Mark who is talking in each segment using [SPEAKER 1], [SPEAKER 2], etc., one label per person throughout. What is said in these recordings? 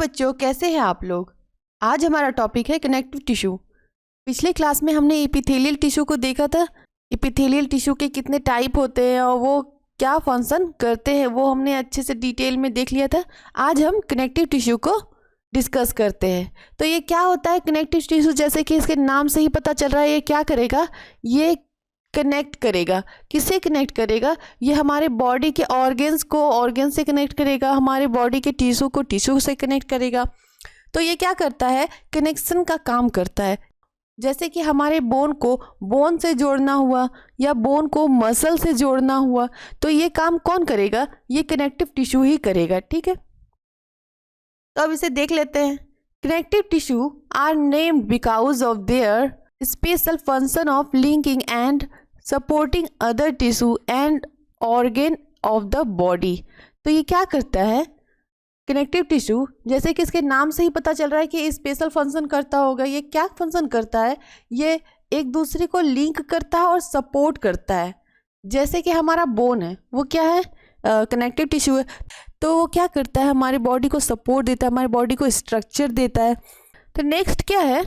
[SPEAKER 1] बच्चों, कैसे हैं आप लोग। आज हमारा टॉपिक है कनेक्टिव टिश्यू। पिछले क्लास में हमने एपिथेलियल टिश्यू को देखा था। एपिथेलियल टिश्यू के कितने टाइप होते हैं और वो क्या फंक्शन करते हैं वो हमने अच्छे से डिटेल में देख लिया था। आज हम कनेक्टिव टिश्यू को डिस्कस करते हैं। तो ये क्या होता है कनेक्टिव टिश्यू, जैसे कि इसके नाम से ही पता चल रहा है। ये क्या करेगा, ये कनेक्ट करेगा। किससे कनेक्ट करेगा? ये हमारे बॉडी के ऑर्गन्स को ऑर्गन से कनेक्ट करेगा, हमारे बॉडी के टिश्यू को टिश्यू से कनेक्ट करेगा। तो ये क्या करता है, कनेक्शन का काम करता है। जैसे कि हमारे बोन को बोन से जोड़ना हुआ या बोन को मसल से जोड़ना हुआ, तो ये काम कौन करेगा? ये कनेक्टिव टिश्यू ही करेगा। ठीक है, तो अब इसे देख लेते हैं। Connective tissue are named because of their special function of linking and supporting other tissue and organ of the body. तो ये क्या करता है कनेक्टिव टिश्यू, जैसे कि इसके नाम से ही पता चल रहा है कि स्पेशल फंक्शन करता होगा। ये क्या फंक्शन करता है? ये एक दूसरे को लिंक करता है और सपोर्ट करता है। जैसे कि हमारा बोन है, वो क्या है, कनेक्टिव टिश्यू है। तो वो क्या करता है, हमारी बॉडी को सपोर्ट देता है, हमारी बॉडी को स्ट्रक्चर देता है। तो नेक्स्ट क्या है,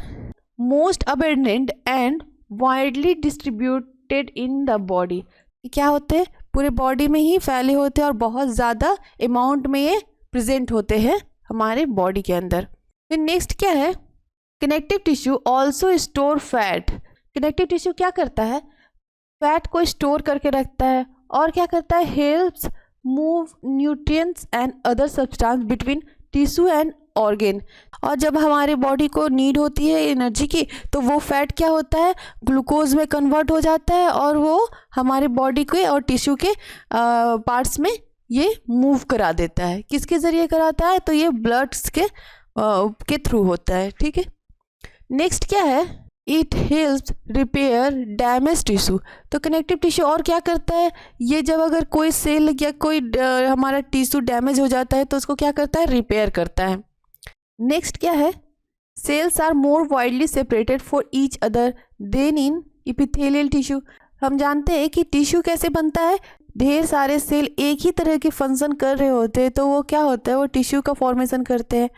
[SPEAKER 1] most abundant and widely distributed in the body. क्या होते हैं, पूरे बॉडी में ही फैले होते हैं और बहुत ज़्यादा अमाउंट में ये प्रेजेंट होते हैं हमारे बॉडी के अंदर। फिर नेक्स्ट क्या है, connective tissue also store fat. Connective tissue क्या करता है, फैट को स्टोर करके रखता है और क्या करता है, helps move nutrients and other substance between tissue and organ. और जब हमारे बॉडी को नीड होती है एनर्जी की, तो वो फैट क्या होता है, ग्लूकोज में कन्वर्ट हो जाता है और वो हमारे बॉडी के और टिश्यू के पार्ट्स में ये मूव करा देता है। किसके ज़रिए कराता है? तो ये ब्लड्स के थ्रू होता है। ठीक है, नेक्स्ट क्या है, it helps repair damage tissue. तो कनेक्टिव टिश्यू और क्या करता है, ये जब अगर कोई सेल या कोई हमारा टिश्यू डैमेज हो जाता है तो उसको क्या करता है, रिपेयर करता है। नेक्स्ट क्या है, cells are more widely separated for each other than in epithelial tissue. हम जानते हैं कि टिश्यू कैसे बनता है, ढेर सारे सेल एक ही तरह के फंक्शन कर रहे होते हैं, तो वो क्या होता है, वो टिश्यू का फॉर्मेशन करते हैं।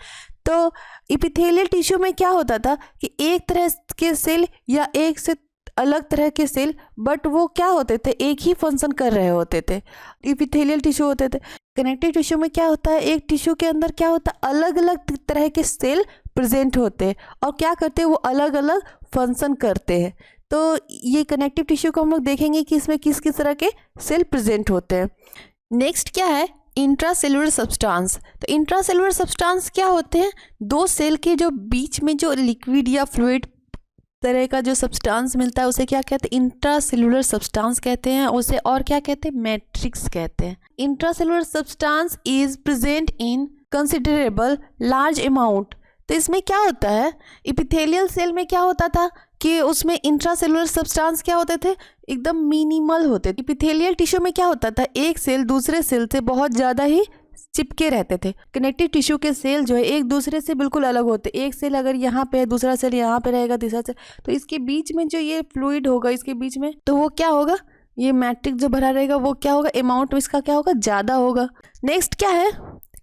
[SPEAKER 1] तो एपिथेलियल टिश्यू में क्या होता था कि एक तरह के सेल या एक से अलग तरह के सेल, बट वो क्या होते थे, एक ही फंक्शन कर रहे होते थे, एपिथेलियल टिश्यू होते थे। कनेक्टिव टिश्यू में क्या होता है, एक टिश्यू के अंदर क्या होता है, अलग अलग तरह के सेल प्रेजेंट होते हैं और क्या करते हैं, वो अलग अलग फंक्शन करते हैं। तो ये कनेक्टिव टिश्यू को हम लोग देखेंगे कि इसमें किस किस तरह के सेल प्रेजेंट होते हैं। नेक्स्ट क्या है, इंट्रासेलुलर सब्सटेंस। तो इंट्रासेलुलर सब्सटेंस क्या होते हैं, दो सेल के जो बीच में जो लिक्विड या फ्लूइड तरह का जो सब्सटेंस मिलता है उसे क्या कहते हैं, इंट्रासेलुलर सब्सटेंस कहते हैं। उसे और क्या कहते हैं, मैट्रिक्स कहते हैं। Intracellular substance is present in considerable large amount. तो इसमें क्या होता है, एपिथेलियल सेल में क्या होता था कि उसमें इंट्रासेलुलर सब्सटेंस क्या होते थे, एकदम मिनिमल होते थे। एपिथेलियल टिश्यू में क्या होता था, एक सेल दूसरे सेल से बहुत ज़्यादा ही चिपके रहते थे। कनेक्टिव टिश्यू के सेल जो है एक दूसरे से बिल्कुल अलग होते। एक सेल अगर यहाँ पे है, दूसरा सेल यहाँ पे रहेगा, तीसरा सेल, तो इसके बीच में जो ये फ्लूइड होगा इसके बीच में, तो वो क्या होगा, ये मैट्रिक्स जो भरा रहेगा वो क्या होगा, अमाउंट इसका क्या होगा, ज़्यादा होगा। नेक्स्ट क्या है,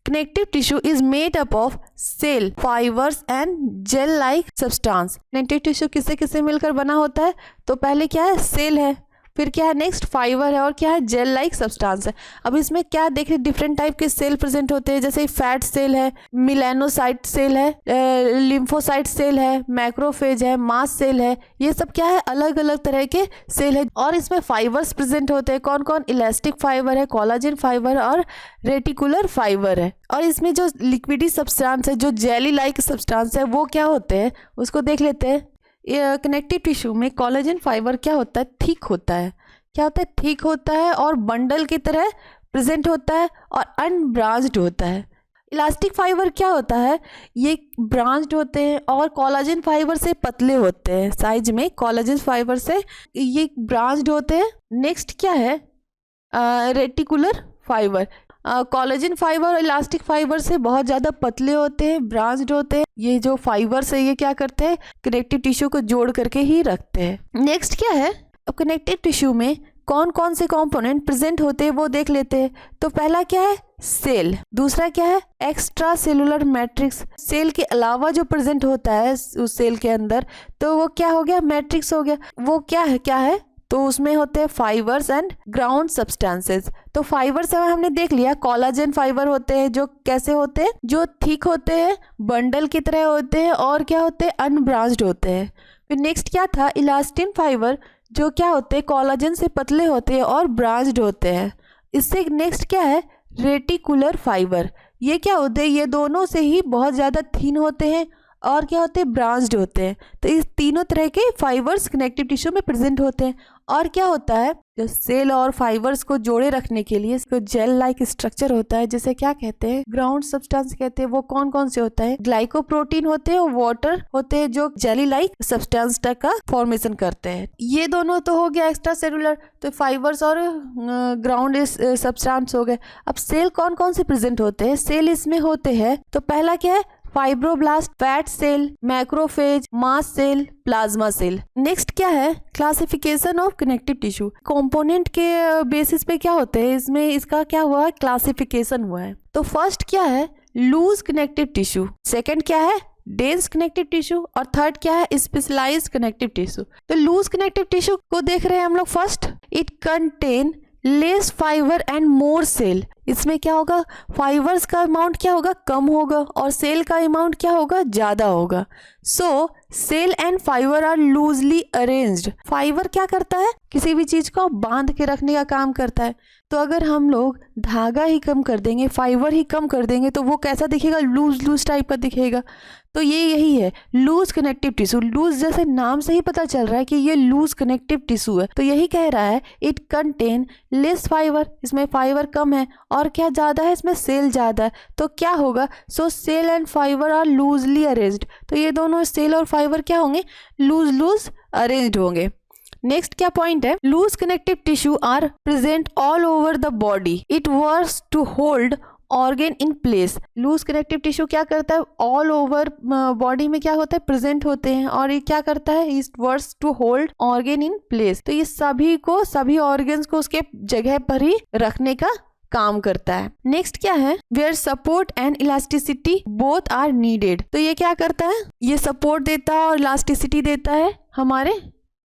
[SPEAKER 1] connective tissue is made up of cell, fibres and gel like substance. Connective tissue किससे किससे मिलकर बना होता है? तो पहले क्या है, सेल है, फिर क्या है, नेक्स्ट फाइबर है और क्या है, जेल लाइक सब्सटेंस है। अब इसमें क्या देखिए, डिफरेंट टाइप के सेल प्रेजेंट होते हैं, जैसे फैट सेल है, मिलेनोसाइट सेल है, लिम्फोसाइट सेल है, मैक्रोफेज है, मास्ट सेल है। ये सब क्या है, अलग अलग तरह के सेल है। और इसमें फाइबर्स प्रेजेंट होते हैं, कौन कौन, इलास्टिक फाइबर है, कोलाजन फाइबर और रेटिकुलर फाइबर है। और इसमें जो लिक्विडी सब्सटेंस है, जो जेली लाइक सब्सटेंस है, वो क्या होते हैं उसको देख लेते हैं। कनेक्टिव टिश्यू में कोलाजन फाइबर क्या होता है, थिक होता है। क्या होता है, थिक होता है और बंडल की तरह प्रेजेंट होता है और अनब्रांच्ड होता है। इलास्टिक फाइबर क्या होता है, ये ब्रांच्ड होते हैं और कोलाजन फाइबर से पतले होते हैं साइज में, कोलाजन फाइबर से ये ब्रांच्ड होते हैं। नेक्स्ट क्या है, रेटिकुलर फाइबर। कोलेजन फाइबर और इलास्टिक फाइबर से बहुत ज़्यादा पतले होते हैं, ब्रांच्ड होते हैं। ये जो फाइबर्स है ये क्या करते हैं, कनेक्टिव टिश्यू को जोड़ करके ही रखते हैं। नेक्स्ट क्या है, अब कनेक्टिव टिश्यू में कौन कौन से कंपोनेंट प्रेजेंट होते हैं वो देख लेते हैं। तो पहला क्या है, सेल। दूसरा क्या है, एक्स्ट्रा सेलुलर मैट्रिक्स। सेल के अलावा जो प्रेजेंट होता है उस सेल के अंदर, तो वो क्या हो गया, मैट्रिक्स हो गया। वो क्या है तो उसमें होते हैं फाइबर्स एंड ग्राउंड सब्सटेंसेस। तो फाइबर्स हमने देख लिया, कोलाजन फाइबर होते हैं जो कैसे होते हैं, जो थिक होते हैं, बंडल की तरह होते हैं, और क्या होते हैं, अनब्रांच्ड होते हैं। फिर नेक्स्ट क्या था, इलास्टिन फाइबर, जो क्या होते हैं, कोलाजन से पतले होते हैं और ब्रांच्ड होते हैं। इससे नेक्स्ट क्या है, रेटिकुलर फाइबर। ये क्या होते हैं, ये दोनों से ही बहुत ज़्यादा थिन होते हैं और क्या होते हैं, ब्रांच्ड होते हैं। तो इस तीनों तरह के फाइबर्स कनेक्टिव टिश्यू में प्रेजेंट होते हैं। और क्या होता है, जो सेल और फाइबर्स को जोड़े रखने के लिए इसको जेल लाइक स्ट्रक्चर होता है, जिसे क्या कहते हैं, ग्राउंड सब्सटेंस कहते हैं। वो कौन कौन से होता है, ग्लाइकोप्रोटीन होते हैं और वाटर होते हैं, जो जेली लाइक सब्सटेंस का फॉर्मेशन करते हैं। ये दोनों तो हो गया एक्स्ट्रा सेलुलर, तो फाइबर्स और ग्राउंड सब्सटेंस हो गए। अब सेल कौन कौन से प्रेजेंट होते हैं, सेल इसमें होते हैं, तो पहला क्या है, फाइब्रोब्लास्ट, फैट सेल, मैक्रोफेज, मास सेल, प्लाज्मा सेल। नेक्स्ट क्या है, classification of connective tissue. Component के बेसिस पे क्या होते हैं, इसमें इसका क्या हुआ है, क्लासिफिकेशन हुआ है। तो फर्स्ट क्या है, लूज कनेक्टिव टिश्यू। सेकंड क्या है, डेंस कनेक्टिव टिश्यू। और थर्ड क्या है, स्पेशलाइज्ड कनेक्टिव टिश्यू। तो लूज कनेक्टिव टिश्यू को देख रहे हैं हम लोग। First, it contain less fibre and more cell. इसमें क्या होगा, फाइबर्स का अमाउंट क्या होगा, कम होगा, और सेल का अमाउंट क्या होगा, ज्यादा होगा। So cell and fibre are loosely arranged. Fibre क्या करता है, किसी भी चीज को बांध के रखने का काम करता है। तो अगर हम लोग धागा ही कम कर देंगे, फाइबर ही कम कर देंगे, तो वो कैसा दिखेगा, लूज लूज टाइप का दिखेगा। तो ये यही है लूज कनेक्टिव टिश्यू। लूज जैसे नाम से ही पता चल रहा है कि ये लूज कनेक्टिव टिश्यू है। तो यही कह रहा है, इट कंटेन लेस फाइबर, इसमें फाइबर कम है, और क्या ज़्यादा है, इसमें सेल ज़्यादा है। तो क्या होगा, so cell and fibre are loosely arranged. तो ये दोनों सेल और फाइबर क्या होंगे, लूज लूज अरेंज्ड होंगे। नेक्स्ट क्या पॉइंट है, loose connective tissue are present all over the body. It works to hold organ in place. Loose connective tissue क्या करता है, ऑल ओवर बॉडी में क्या होता है, प्रेजेंट होते हैं, और ये क्या करता है, it works to hold organ in place. तो ये सभी ऑर्गन्स को उसके जगह पर ही रखने का काम करता है। नेक्स्ट क्या है, where support and elasticity both are needed. तो ये क्या करता है, ये सपोर्ट देता है और इलास्टिसिटी देता है हमारे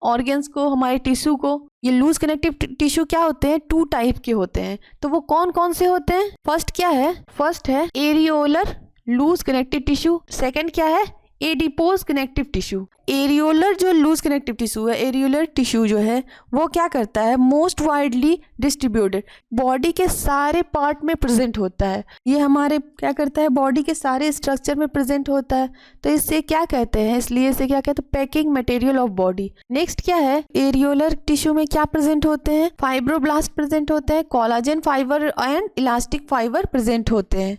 [SPEAKER 1] ऑर्गन्स को, हमारे टिश्यू को। ये लूज कनेक्टिव टिश्यू क्या होते हैं, 2 टाइप के होते हैं। तो वो कौन कौन से होते हैं, फर्स्ट क्या है, फर्स्ट है areolar loose connective tissue. Second क्या है, एडिपोज कनेक्टिव टिश्यू। एरियोलर जो लूज कनेक्टिव टिश्यू है, एरियोलर टिश्यू जो है वो क्या करता है, मोस्ट वाइडली डिस्ट्रीब्यूटेड, बॉडी के सारे पार्ट में प्रेजेंट होता है। ये हमारे क्या करता है, बॉडी के सारे स्ट्रक्चर में प्रेजेंट होता है। तो इससे क्या कहते हैं, इसलिए इसे क्या कहते हैं, packing material of body. Next क्या है, एरियोलर टिश्यू में क्या प्रेजेंट होते हैं, फाइब्रोब्लास्ट प्रेजेंट होते हैं, collagen fibre and elastic fibre present होते हैं।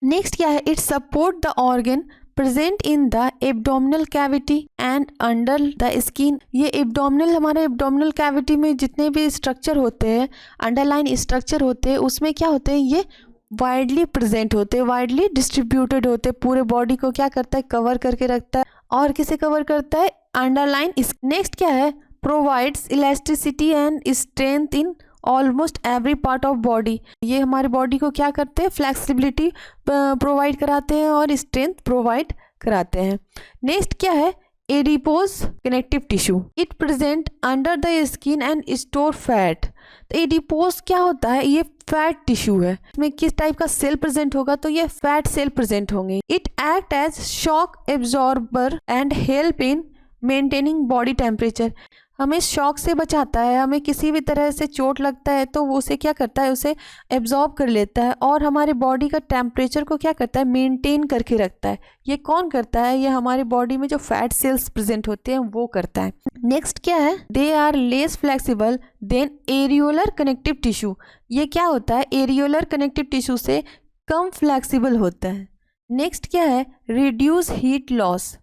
[SPEAKER 1] नेक्स्ट क्या है, it support the organ present in the abdominal cavity and under the skin. ये एब्डोमिनल, हमारे एब्डोमिनल कैविटी में जितने भी स्ट्रक्चर होते हैं, अंडरलाइन स्ट्रक्चर होते हैं, उसमें क्या होते हैं, ये वाइडली प्रेजेंट होते हैं, वाइडली डिस्ट्रीब्यूटेड होते हैं। पूरे बॉडी को क्या करता है, कवर करके रखता है। और किसे कवर करता है, अंडरलाइन। नेक्स्ट क्या है, provides elasticity and strength in almost every part of body. ये हमारे बॉडी को क्या करते हैं, फ्लेक्सिबिलिटी प्रोवाइड कराते हैं और स्ट्रेंथ प्रोवाइड कराते हैं। नेक्स्ट क्या है, adipose connective tissue. It present under the skin and store fat. तो एडिपोज क्या होता है, ये फैट टिश्यू है। इसमें किस टाइप का सेल प्रेजेंट होगा, तो ये फैट सेल प्रेजेंट होंगे। It act as shock absorber and help in maintaining body temperature. हमें शॉक से बचाता है, हमें किसी भी तरह से चोट लगता है तो वो उसे क्या करता है, उसे एब्जॉर्ब कर लेता है और हमारे बॉडी का टेम्परेचर को क्या करता है, मेंटेन करके रखता है। ये कौन करता है, ये हमारे बॉडी में जो फैट सेल्स प्रेजेंट होते हैं वो करता है। नेक्स्ट क्या है, they are less flexible than areolar connective tissue. ये क्या होता है, एरियोलर कनेक्टिव टिश्यू से कम फ्लेक्सिबल होता है। नेक्स्ट क्या है, रिड्यूस हीट लॉस।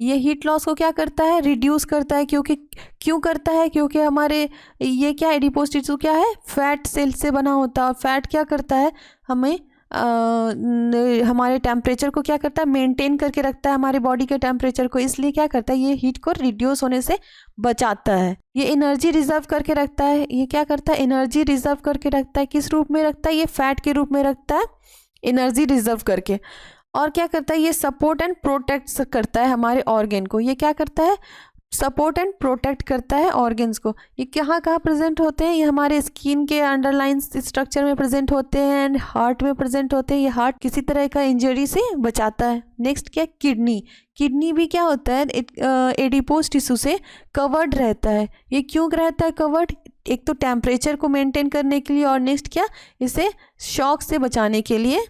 [SPEAKER 1] ये हीट लॉस को क्या करता है, रिड्यूस करता है। क्यों करता है, क्योंकि हमारे ये क्या, एडिपोज टिश्यू क्या है, फैट सेल से बना होता है। फैट क्या करता है, हमें हमारे टेम्परेचर को क्या करता है, मेंटेन करके रखता है हमारे बॉडी के टेम्परेचर को, इसलिए क्या करता है, ये हीट को रिड्यूस होने से बचाता है। ये एनर्जी रिजर्व करके रखता है। ये क्या करता है, एनर्जी रिजर्व करके रखता है। किस रूप में रखता है, ये फैट के रूप में रखता है, एनर्जी रिजर्व करके। और क्या करता है, ये सपोर्ट एंड प्रोटेक्ट करता है हमारे ऑर्गन को। ये क्या करता है, सपोर्ट एंड प्रोटेक्ट करता है ऑर्गन्स को। ये कहाँ कहाँ प्रेजेंट होते हैं, ये हमारे स्किन के अंडरलाइन स्ट्रक्चर में प्रेजेंट होते हैं एंड हार्ट में प्रेजेंट होते हैं। ये हार्ट किसी तरह का इंजरी से बचाता है। नेक्स्ट क्या, किडनी। किडनी भी क्या होता है, एडिपोज टिश्यू से कवर्ड रहता है। ये क्यों रहता है कवर्ड, एक तो टेम्परेचर को मेंटेन करने के लिए, और नेक्स्ट क्या, इसे शॉक से बचाने के लिए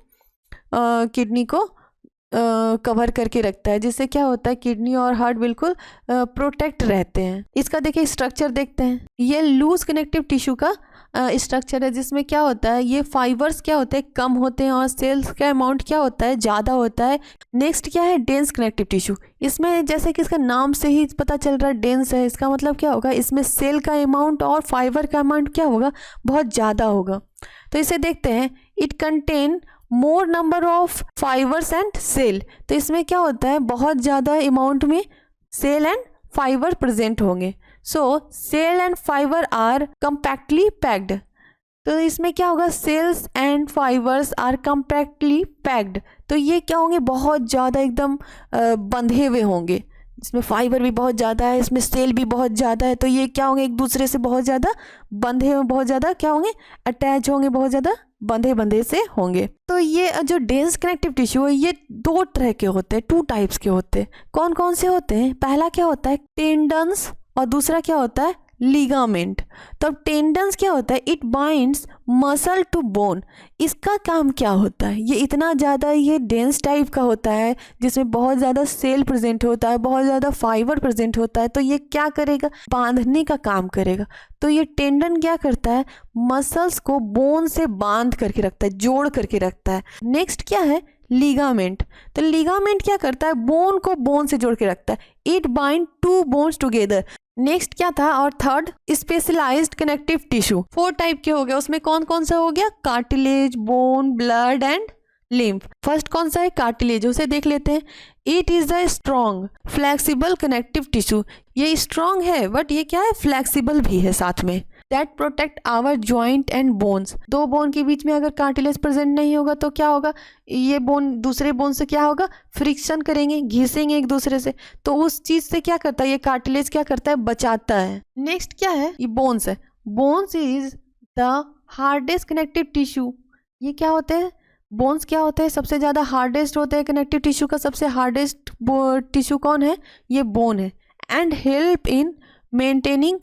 [SPEAKER 1] किडनी को कवर करके रखता है, जिससे क्या होता है, किडनी और हार्ट बिल्कुल प्रोटेक्ट रहते हैं। इसका देखिए स्ट्रक्चर देखते हैं। ये लूज कनेक्टिव टिश्यू का स्ट्रक्चर है, जिसमें क्या होता है, ये फाइबर्स क्या होते हैं, कम होते हैं, और सेल्स का अमाउंट क्या होता है, ज़्यादा होता है। नेक्स्ट क्या है, डेंस कनेक्टिव टिश्यू। इसमें जैसे कि इसका नाम से ही पता चल रहा है डेंस है, इसका मतलब क्या होगा, इसमें सेल का अमाउंट और फाइबर का अमाउंट क्या होगा, बहुत ज़्यादा होगा। तो इसे देखते हैं, it contain more number of fibres and cell. तो इसमें क्या होता है, बहुत ज़्यादा अमाउंट में सेल एंड फाइबर प्रेजेंट होंगे। So cell and fibre are compactly packed. तो इसमें क्या होगा, cells and fibres are compactly packed. तो ये क्या होंगे, बहुत ज़्यादा एकदम बंधे हुए होंगे। इसमें फाइबर भी बहुत ज़्यादा है, इसमें सेल भी बहुत ज़्यादा है। तो ये क्या होंगे, एक दूसरे से बहुत ज़्यादा बंधे हुए, बहुत ज़्यादा क्या होंगे, अटैच होंगे, बहुत ज़्यादा बंधे बंधे से होंगे। तो ये जो डेंस कनेक्टिव टिश्यू है, ये दो तरह के होते हैं, 2 टाइप्स के होते हैं। कौन कौन से होते हैं, पहला क्या होता है, टेंडन्स, और दूसरा क्या होता है, लिगामेंट। तो टेंडन्स क्या होता है, it binds muscle to bone. इसका काम क्या होता है, ये इतना ज़्यादा ये डेंस टाइप का होता है, जिसमें बहुत ज़्यादा सेल प्रेजेंट होता है, बहुत ज़्यादा फाइबर प्रेजेंट होता है। तो ये क्या करेगा, बांधने का काम करेगा। तो ये टेंडन क्या करता है, मसल्स को बोन से बांध करके रखता है, जोड़ करके रखता है। नेक्स्ट क्या है, लिगामेंट। तो लिगामेंट क्या करता है, बोन को बोन से जोड़ के रखता है। It bind 2 bones together. Next क्या था, और third specialised connective tissue. 4 type के हो गए, उसमें कौन कौन सा हो गया, cartilage, bone, blood and lymph. First कौन सा है, कार्टिलेज, उसे देख लेते हैं। It is the strong flexible connective tissue. ये स्ट्रॉन्ग है बट ये क्या है, फ्लेक्सिबल भी है साथ में। That protect our joint and bones. 2 bone के बीच में अगर कार्टिलेज प्रेजेंट नहीं होगा तो क्या होगा, ये बोन दूसरे बोन से क्या होगा, फ्रिक्शन करेंगे, घिसेंगे एक दूसरे से। तो उस चीज से क्या करता है, ये कार्टिलेज क्या करता है, बचाता है। नेक्स्ट क्या है, ये बोन्स है। Bones is the hardest connective tissue. ये क्या होते हैं, बोन्स क्या होते हैं, सबसे ज़्यादा हार्डेस्ट होते हैं। कनेक्टिव टिश्यू का सबसे हार्डेस्ट टिश्यू कौन है, ये बोन है। And help in maintaining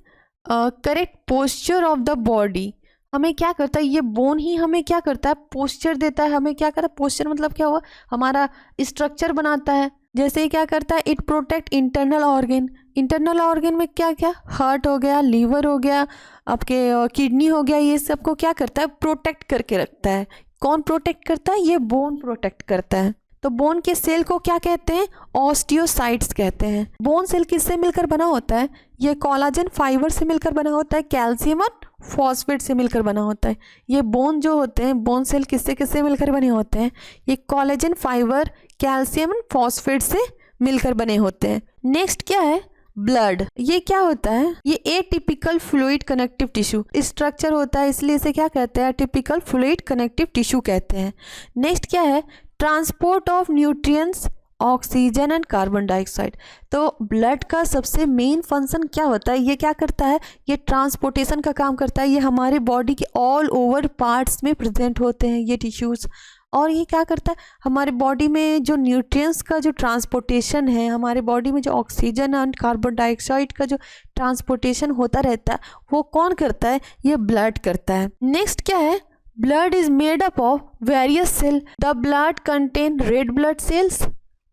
[SPEAKER 1] correct posture of the body. हमें क्या करता है, ये बोन ही हमें क्या करता है, पोस्चर देता है। हमें क्या करता है, पोस्चर मतलब क्या हुआ, हमारा स्ट्रक्चर बनाता है। जैसे ही क्या करता है, it protect internal organ. Internal organ में क्या क्या, हार्ट हो गया, लीवर हो गया, आपके किडनी हो गया, ये सबको क्या करता है, प्रोटेक्ट करके रखता है। कौन प्रोटेक्ट करता है, ये बोन प्रोटेक्ट करता है। तो बोन के सेल को क्या कहते हैं, ऑस्टियोसाइट्स कहते हैं। बोन सेल किससे मिलकर बना होता है, ये कोलाजन फाइबर से मिलकर बना होता है, कैल्शियम और फॉस्फेट से मिलकर बना होता है। ये बोन जो होते हैं, बोन सेल किससे किससे मिलकर बने होते हैं, ये कोलाजन फाइबर, कैल्शियम और फॉस्फेट से मिलकर बने होते हैं। नेक्स्ट क्या है, ब्लड। ये क्या होता है, ये atypical fluid connective tissue structure होता है, इसलिए इसे क्या कहते हैं, एटिपिकल फ्लूइड कनेक्टिव टिश्यू कहते हैं। नेक्स्ट क्या है, transport of nutrients, oxygen and carbon dioxide. तो ब्लड का सबसे मेन फंक्शन क्या होता है, ये क्या करता है, ये ट्रांसपोर्टेशन का काम करता है। ये हमारे बॉडी के ऑल ओवर पार्ट्स में प्रेजेंट होते हैं ये टिश्यूज़। और ये क्या करता है, हमारे बॉडी में जो न्यूट्रिएंट्स का जो ट्रांसपोर्टेशन है, हमारे बॉडी में जो ऑक्सीजन एंड कार्बन डाइऑक्साइड का जो ट्रांसपोर्टेशन होता रहता है, वो कौन करता है, ये ब्लड करता है। नेक्स्ट क्या है, blood is made up of various cell. The blood contain red blood cells,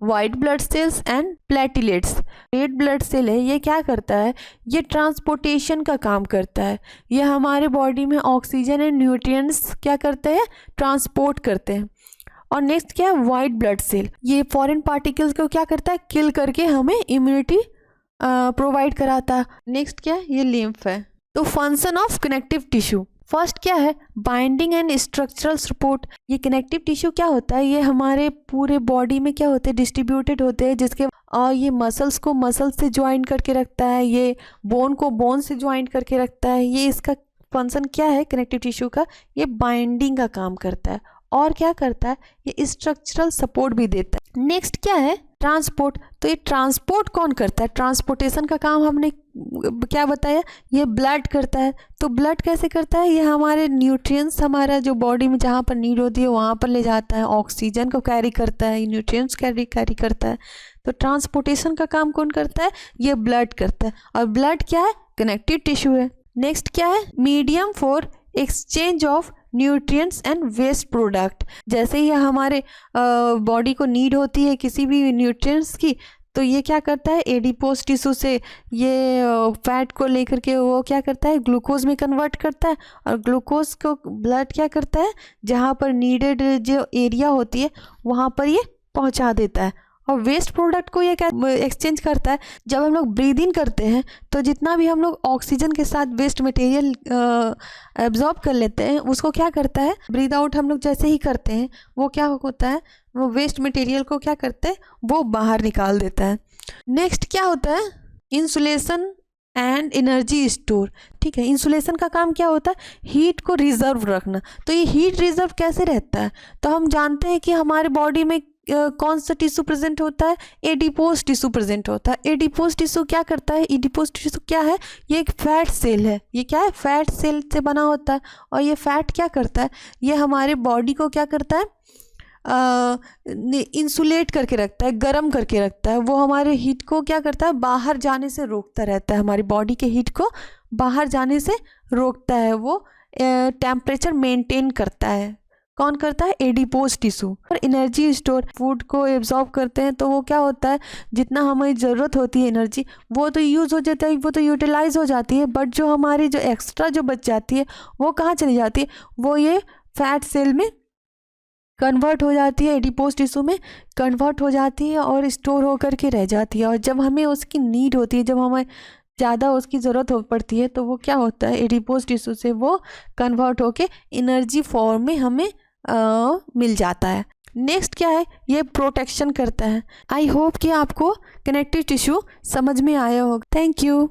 [SPEAKER 1] white blood cells and platelets. Red blood cell है, ये क्या करता है, ये ट्रांसपोर्टेशन का काम करता है। ये हमारे बॉडी में ऑक्सीजन एंड न्यूट्रिएंट्स क्या करते हैं, ट्रांसपोर्ट करते हैं। और नेक्स्ट क्या है, वाइट ब्लड सेल, ये फॉरेन पार्टिकल्स को क्या करता है, किल करके हमें इम्यूनिटी प्रोवाइड कराता है। नेक्स्ट क्या है, ये लिम्फ है। तो function of connective tissue, first क्या है, बाइंडिंग एंड स्ट्रक्चरल सपोर्ट। ये कनेक्टिव टिश्यू क्या होता है, ये हमारे पूरे बॉडी में क्या होते हैं, डिस्ट्रीब्यूटेड होते हैं, जिसके ये मसल्स को मसल्स से ज्वाइन करके रखता है, ये बोन को बोन से ज्वाइन करके रखता है। ये इसका फंक्शन क्या है कनेक्टिव टिश्यू का, ये बाइंडिंग का काम करता है। और क्या करता है, ये स्ट्रक्चरल सपोर्ट भी देता है। नेक्स्ट क्या है, ट्रांसपोर्ट। तो ये ट्रांसपोर्ट कौन करता है, ट्रांसपोर्टेशन का काम हमने क्या बताया, ये ब्लड करता है। तो ब्लड कैसे करता है, ये हमारे न्यूट्रिएंट्स हमारा जो बॉडी में जहाँ पर नीड होती है वहाँ पर ले जाता है, ऑक्सीजन को कैरी करता है, न्यूट्रिएंट्स कैरी करता है। तो ट्रांसपोर्टेशन का काम कौन करता है, ये ब्लड करता है। और ब्लड क्या है, कनेक्टिव टिश्यू है। नेक्स्ट क्या है, medium for exchange of nutrients and waste product. जैसे ही हमारे बॉडी को नीड होती है किसी भी न्यूट्रिएंट्स की, तो ये क्या करता है, एडिपोज टिश्यू से ये फैट को लेकर के वो क्या करता है, ग्लूकोज में कन्वर्ट करता है। और ग्लूकोज को ब्लड क्या करता है, जहाँ पर नीडेड जो एरिया होती है वहाँ पर ये पहुँचा देता है। और वेस्ट प्रोडक्ट को ये क्या एक्सचेंज करता है, जब हम लोग ब्रीद इन करते हैं तो जितना भी हम लोग ऑक्सीजन के साथ वेस्ट मटेरियल एब्जॉर्ब कर लेते हैं, उसको क्या करता है, ब्रीद आउट हम लोग जैसे ही करते हैं वो क्या होता है, वो वेस्ट मटेरियल को क्या करते हैं, वो बाहर निकाल देता है। नेक्स्ट क्या होता है, इंसुलेशन एंड एनर्जी स्टोर। ठीक है, इंसुलेशन का काम क्या होता है, हीट को रिजर्व रखना। तो ये हीट रिजर्व कैसे रहता है, तो हम जानते हैं कि हमारे बॉडी में कौन सा टिश्यू प्रेजेंट होता है, एडिपोज टिश्यू प्रेजेंट होता है। एडिपोज टिश्यू क्या करता है, एडिपोज टिश्यू क्या है, ये एक फैट सेल है। ये क्या है, फैट सेल से बना होता है। और ये फैट क्या करता है, ये हमारे बॉडी को क्या करता है, इंसुलेट करके रखता है, गर्म करके रखता है। वो हमारे हीट को क्या करता है, बाहर जाने से रोकता रहता है, हमारी बॉडी के हीट को बाहर जाने से रोकता है। वो टेम्परेचर मेंटेन करता है। कौन करता है, एडिपोज टिश्यू। और एनर्जी स्टोर, फूड को एब्जॉर्ब करते हैं तो वो क्या होता है, जितना हमें ज़रूरत होती है एनर्जी वो तो यूज़ हो जाता है, वो तो यूटिलाइज हो जाती है। बट जो हमारी जो एक्स्ट्रा जो बच जाती है वो कहाँ चली जाती है, वो ये फैट सेल में कन्वर्ट हो जाती है, एडिपोज टिश्यू में कन्वर्ट हो जाती है और स्टोर होकर के रह जाती है। और जब हमें उसकी नीड होती है, जब हमें ज़्यादा उसकी ज़रूरत हो पड़ती है, तो वो क्या होता है, एडिपोज टिश्यू से वो कन्वर्ट होके एनर्जी फॉर्म में हमें मिल जाता है। नेक्स्ट क्या है, ये प्रोटेक्शन करता है। आई होप कि आपको कनेक्टिव टिश्यू समझ में आया होगा। Thank you.